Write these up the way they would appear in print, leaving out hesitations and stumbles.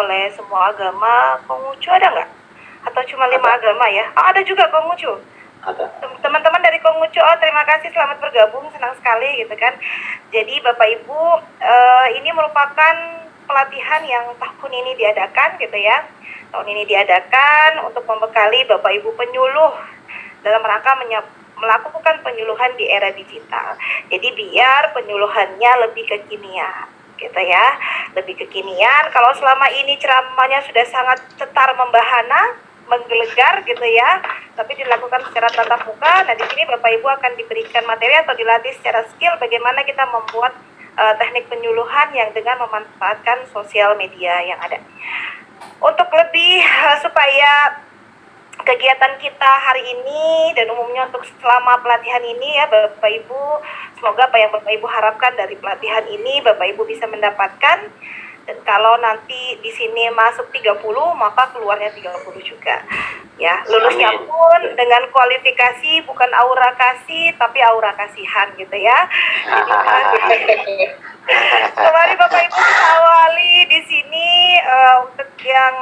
oleh semua agama Konghucu, ada nggak? Atau cuma 5 agama ya? Oh, ada juga Konghucu. Ada. Teman-teman dari Konghucu, oh terima kasih, selamat bergabung, senang sekali gitu kan. Jadi Bapak Ibu, ini merupakan pelatihan yang tahun ini diadakan gitu ya. Tahun ini diadakan untuk membekali Bapak Ibu penyuluh dalam rangka melakukan penyuluhan di era digital. Jadi biar penyuluhannya lebih kekinian gitu ya, lebih kekinian. Kalau selama ini ceramahnya sudah sangat cetar membahana, menggelegar gitu ya, tapi dilakukan secara tatap muka. Nah di sini Bapak Ibu akan diberikan materi atau dilatih secara skill bagaimana kita membuat teknik penyuluhan yang dengan memanfaatkan sosial media yang ada. Untuk lebih supaya kegiatan kita hari ini dan umumnya untuk selama pelatihan ini ya Bapak Ibu, semoga apa yang Bapak Ibu harapkan dari pelatihan ini Bapak Ibu bisa mendapatkan. Dan kalau nanti di sini masuk 30, maka keluarnya 30 juga. Ya, lulusnya pun dengan kualifikasi bukan aura kasih tapi aura kasihan gitu ya. Jadi, kembali Bapak Ibu kita awali di sini untuk yang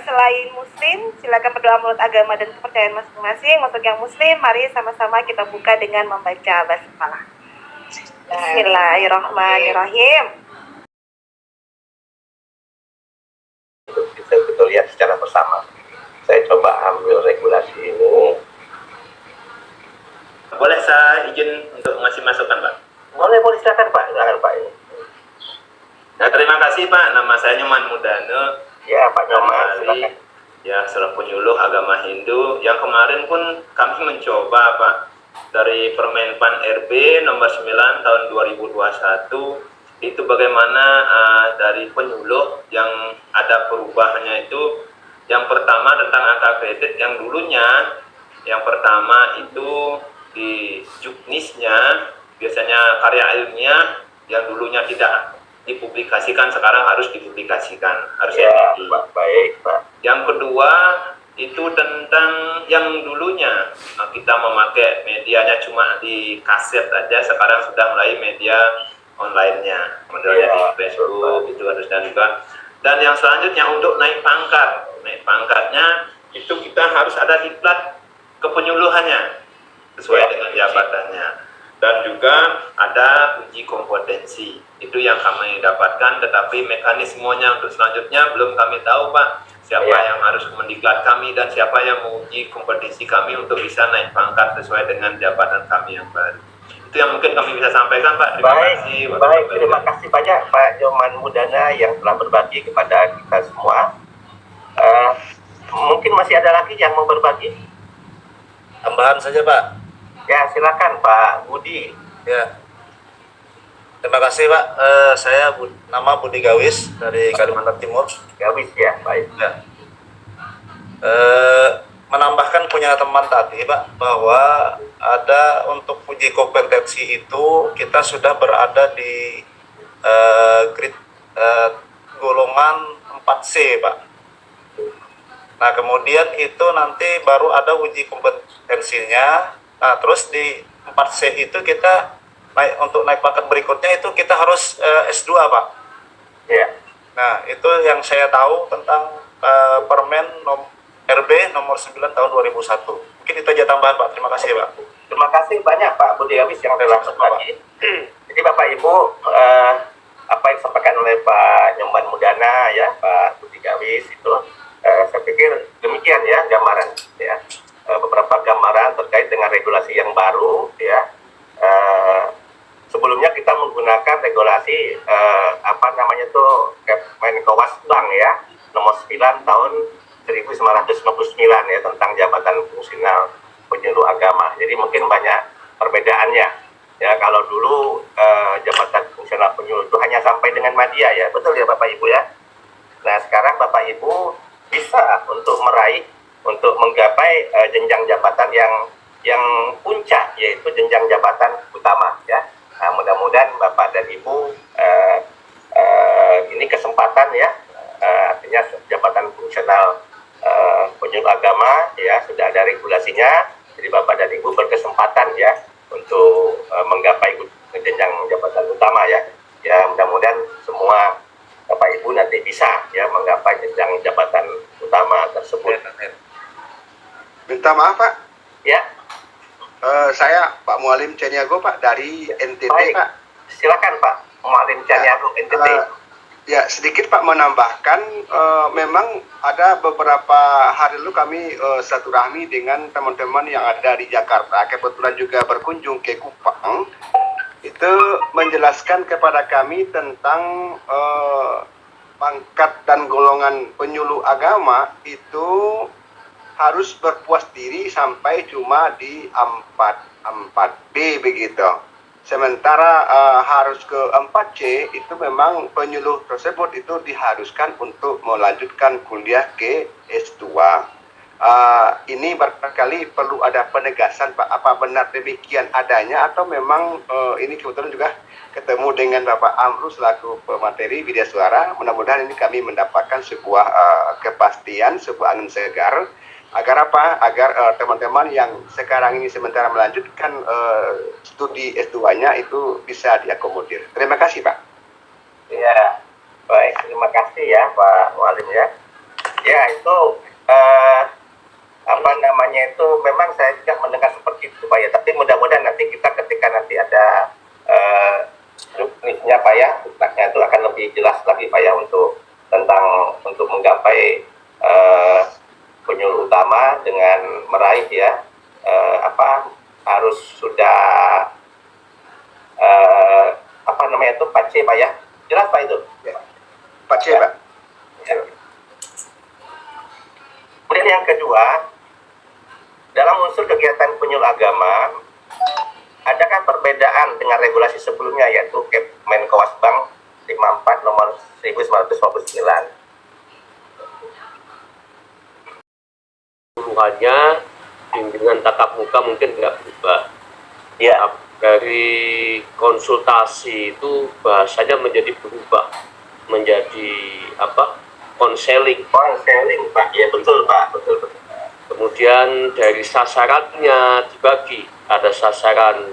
selain muslim silakan berdoa menurut agama dan kepercayaan masing-masing. Untuk yang muslim mari sama-sama kita buka dengan membaca basmalah. Bismillahirrahmanirrahim. Kita lihat secara bersama. Saya coba ambil regulasi ini. Boleh saya izin untuk ngasih masukan, Pak? Boleh silakan Pak. Silakan Pak. Nah, terima kasih Pak. Nama saya Nyoman Mudane. Ya Pak Nyoman, silakan. Ya, seorang penyuluh agama Hindu. Yang kemarin pun kami mencoba Pak dari Permenpan RB nomor 9 tahun 2021. Itu bagaimana dari penyuluh yang ada perubahannya itu, yang pertama tentang angka kredit yang dulunya yang pertama itu di juknisnya biasanya karya ilmiah yang dulunya tidak dipublikasikan sekarang harus dipublikasikan, harus ya, Pak. Baik Pak. Yang kedua itu tentang yang dulunya kita memakai medianya cuma di kaset aja, sekarang sudah mulai media online-nya, modelnya di Facebook itu harus. Dan yang selanjutnya untuk naik pangkatnya itu kita harus ada diklat kepenyuluhannya sesuai dengan jabatannya, dan juga ada uji kompetensi itu yang kami dapatkan, tetapi mekanismenya untuk selanjutnya belum kami tahu Pak, siapa yang harus mendiklat kami dan siapa yang menguji kompetensi kami untuk bisa naik pangkat sesuai dengan jabatan kami yang baru. Itu yang mungkin kami bisa sampaikan Pak. Terima kasih. Baik, terima kasih banyak Pak Nyoman Mudane yang telah berbagi kepada kita semua. Mungkin masih ada lagi yang mau berbagi? Tambahan saja Pak. Ya silakan Pak Budi. Ya. Terima kasih Pak. Saya nama Budi Gawis dari Kalimantan Timur. Gawis ya, baik. Ya. Menambahkan punya teman tadi Pak, bahwa ada untuk uji kompetensi itu kita sudah berada di grade golongan 4C Pak. Nah kemudian itu nanti baru ada uji kompetensinya. Nah terus di 4C itu kita untuk naik pangkat berikutnya itu kita harus S2 Pak. Iya. Nah itu yang saya tahu tentang Permen RB nomor 9 tahun 2001. Mungkin itu aja tambahan Pak. Terima kasih Pak. Terima kasih banyak Pak Budi Gawis yang telah berbagi. Jadi Bapak Ibu, apa yang disampaikan oleh Pak Nyoman Mudane ya, Pak Budi Gawis itu, saya pikir demikian ya gambaran ya, beberapa gambaran terkait dengan regulasi yang baru ya. Sebelumnya kita menggunakan regulasi Kemenkowas Bank ya, nomor 9 tahun 1959 ya, tentang jabatan fungsional penyuluh agama. Jadi mungkin banyak perbedaannya ya. Kalau dulu jabatan fungsional penyuluh itu hanya sampai dengan media ya, betul ya Bapak Ibu ya. Nah sekarang Bapak Ibu bisa untuk menggapai jenjang jabatan yang puncak, yaitu jenjang jabatan utama ya. Nah, mudah-mudahan Bapak dan Ibu ini kesempatan ya, artinya jabatan fungsional penyuluh agama ya sudah ada regulasinya, jadi Bapak dan Ibu berkesempatan ya untuk menggapai jenjang jabatan utama ya. Ya mudah-mudahan semua Bapak Ibu nanti bisa ya menggapai jenjang jabatan utama tersebut. Minta maaf Pak, Ya, saya Pak Mualim Caniago Pak dari NTT baik. Pak. Silakan Pak Mualim Caniago NTT. Ya sedikit Pak menambahkan, memang ada beberapa hari lalu kami silaturahmi dengan teman-teman yang ada di Jakarta, kebetulan juga berkunjung ke Kupang, itu menjelaskan kepada kami tentang pangkat dan golongan penyuluh agama itu harus berpuas diri sampai cuma di 4B begitu. Sementara harus ke 4C itu memang penyuluh tersebut itu diharuskan untuk melanjutkan kuliah ke S2. Ini barangkali perlu ada penegasan Pak, apa benar demikian adanya atau memang ini kebetulan juga ketemu dengan Bapak Amru selaku pemateri Widya Suara. Mudah-mudahan ini kami mendapatkan sebuah kepastian, sebuah angin segar agar apa? Agar teman-teman yang sekarang ini sementara melanjutkan studi S2-nya itu bisa diakomodir. Terima kasih Pak. Ya, baik. Terima kasih ya Pak Mualim ya. Ya itu apa namanya itu memang saya juga mendengar seperti itu Pak ya. Tapi mudah-mudahan nanti kita ketika nanti ada juknisnya Pak ya, juknisnya itu akan lebih jelas lagi Pak ya untuk menggapai penyuluh utama dengan meraih ya harus sudah apa namanya itu Pak C Pak ya, jelas Pak itu Ya. Pak C ya. Pak. Ya. Kemudian yang kedua, dalam unsur kegiatan penyuluh agama adakah perbedaan dengan regulasi sebelumnya yaitu Kemenkowasbang 54 nomor 1959? Hanya bimbingan tatap muka mungkin nggak berubah. Ya, Dari konsultasi itu bahasanya menjadi berubah, menjadi konseling. konseling Pak, ya betul Pak, betul. Kemudian dari sasarannya dibagi, ada sasaran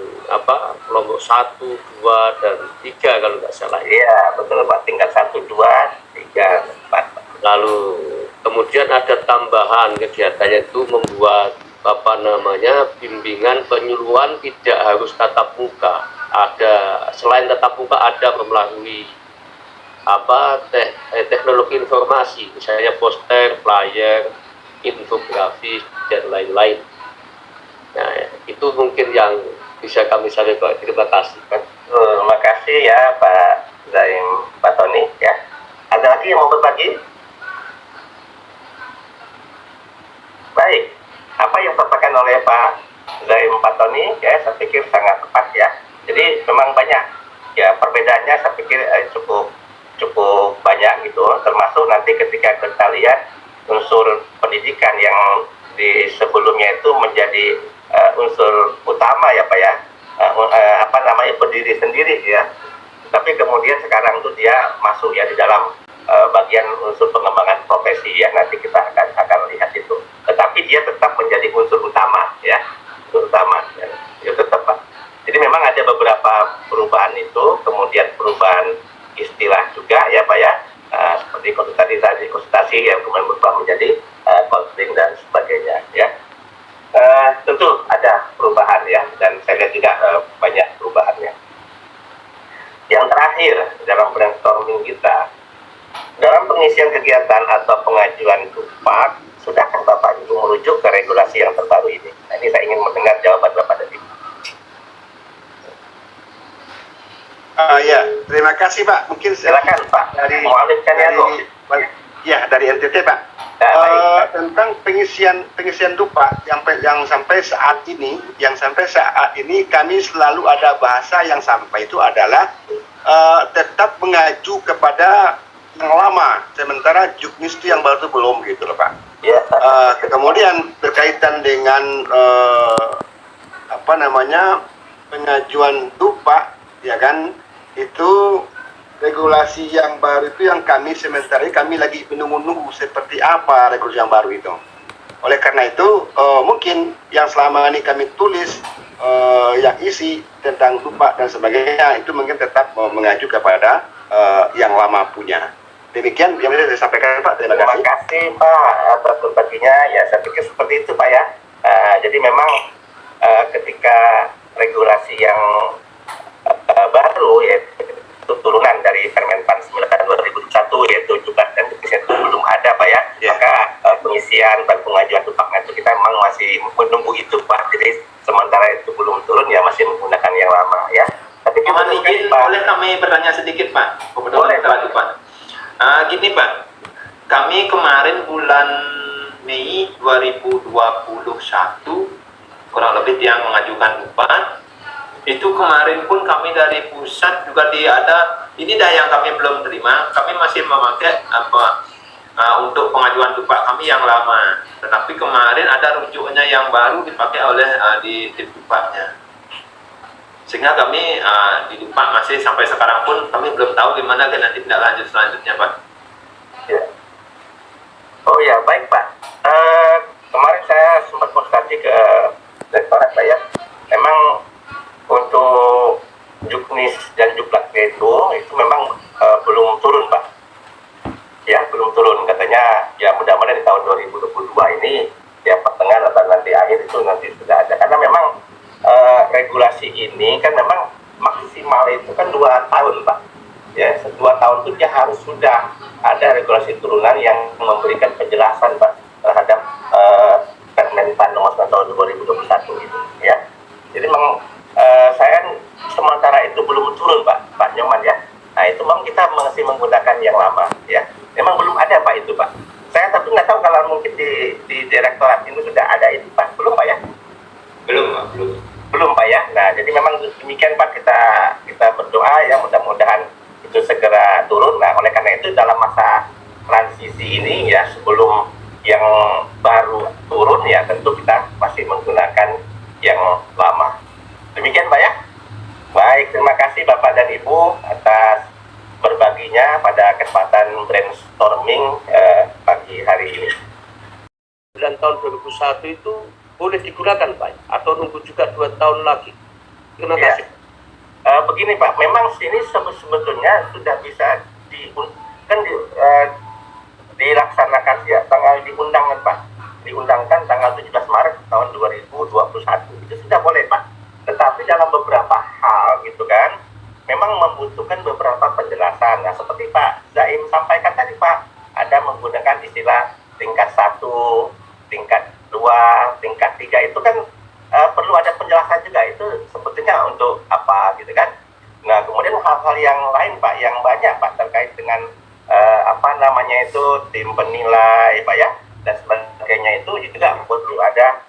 kelompok 1, 2, dan 3 kalau nggak salah. Iya betul Pak, tingkat 1, 2, 3, 4. Lalu kemudian ada tambahan kegiatannya itu membuat bimbingan penyuluhan tidak harus tatap muka. Ada selain tatap muka ada melalui teknologi informasi, misalnya poster, flyer, infografis dan lain-lain. Nah, itu mungkin yang bisa kami sampaikan. Terima kasih. Terima kasih ya Pak Zaim Patoni ya. Ada lagi yang mau berbagi? Baik, apa yang disampaikan oleh Pak Zaim Patoni ya saya pikir sangat tepat ya. Jadi memang banyak ya perbedaannya, saya pikir cukup banyak gitu, termasuk nanti ketika kita lihat unsur pendidikan yang di sebelumnya itu menjadi unsur utama ya Pak ya, berdiri sendiri ya, tapi kemudian sekarang itu dia masuk ya di dalam bagian unsur pengembangan profesi ya, nanti kita akan lihat itu, tetapi dia tetap menjadi unsur utama ya, unsur utama ya, itu tetap Pak. Jadi memang ada beberapa perubahan itu, kemudian perubahan istilah juga ya Pak ya, seperti konsultasi yang kemudian berubah menjadi konseling dan sebagainya ya. Tentu ada perubahan ya, dan saya lihat juga banyak perubahannya. Yang terakhir dalam brainstorming kita, dalam pengisian kegiatan atau pengajuan DUPAK, sudahkah Bapak Ibu merujuk ke regulasi yang terbaru ini? Nah, ini saya ingin mendengar jawaban Bapak tadi. Ya, terima kasih Pak. Mungkin Silakan Pak. dari Mualim Caniago. dari NTT Pak. Ya, baik. Tentang pengisian DUPAK yang sampai saat ini kami selalu ada bahasa yang sampai itu adalah tetap mengacu kepada yang lama, sementara juknis itu yang baru itu belum gitu loh Pak. Ya. Kemudian berkaitan dengan pengajuan DUPAK ya kan, itu regulasi yang baru itu yang sementara ini kami lagi menunggu seperti apa regulasi yang baru itu. Oleh karena itu mungkin yang selama ini kami tulis yang isi tentang DUPAK dan sebagainya itu mungkin tetap mengacu kepada yang lama punya. Demikian yang bisa saya sampaikan Pak. Terima Terima kasih. kasih Pak atas berbaginya. Ya saya pikir seperti itu Pak ya. Jadi memang ketika regulasi yang baru yaitu turunan dari Permenpan 9 2021 yaitu jumlah dan defisit itu belum ada Pak ya. Maka pengisian dan pengajuan tupaknya itu kita memang masih menunggu itu Pak. Jadi sementara itu belum turun ya masih menggunakan yang lama ya. Tapi Mohon izin, boleh kami bertanya sedikit Pak? Boleh, Pak. Gini Pak, kami kemarin bulan Mei 2021 kurang lebih yang mengajukan upah. Itu kemarin pun kami dari pusat juga ini dah yang kami belum terima. Kami masih memakai untuk pengajuan upah kami yang lama. Tetapi kemarin ada rujuknya yang baru dipakai oleh di tim upahnya. Sehingga kami di Dupak masih sampai sekarang pun kami belum tahu gimana nanti tindak lanjut selanjutnya Pak. Ya. Oh ya baik Pak. Kemarin saya sempat konsultasi ke Direktorat Pak ya. Memang untuk juknis dan juklaknya itu memang belum turun Pak. Ya belum turun katanya ya mudah-mudahan di tahun 2022 ini ya pertengahan atau nanti akhir itu nanti sudah ada karena memang regulasi ini kan memang maksimal itu kan 2 tahun Pak ya 2 tahun itu dia harus sudah ada regulasi turunan yang memberikan penjelasan Pak terhadap Permenpan nomor 9 tahun 2021 itu ya jadi memang saya sementara itu belum turun Pak Nyoman ya nah itu memang kita masih menggunakan yang lama ya memang belum ada Pak itu Pak saya tapi nggak tahu kalau mungkin di direktorat ini sudah ada itu Pak belum Pak ya belum Pak ya. Nah jadi memang demikian Pak kita berdoa ya mudah-mudahan itu segera turun. Nah oleh karena itu dalam masa transisi ini ya sebelum yang baru turun ya tentu kita masih menggunakan yang lama. Demikian Pak ya. Baik terima kasih Bapak dan Ibu atas berbaginya pada kesempatan brainstorming pagi hari ini. 9 tahun 2001 itu boleh digunakan Pak atau nunggu juga 2 tahun lagi? Terima kasih. Begini Pak, memang sini sebetulnya sudah bisa dilaksanakan ya tanggal diundangkan Pak, diundangkan tanggal 17 Maret tahun 2021 itu sudah boleh Pak. Tetapi dalam beberapa hal gitu kan, memang membutuhkan beberapa penjelasan. Nah seperti Pak Zaim sampaikan tadi Pak, ada menggunakan istilah tingkat 1, tingkat 2, tingkat 3 itu kan perlu ada penjelasan juga itu sebetulnya untuk apa gitu kan. Nah kemudian hal-hal yang lain Pak yang banyak Pak terkait dengan tim penilai Pak ya dan sebagainya itu juga perlu ada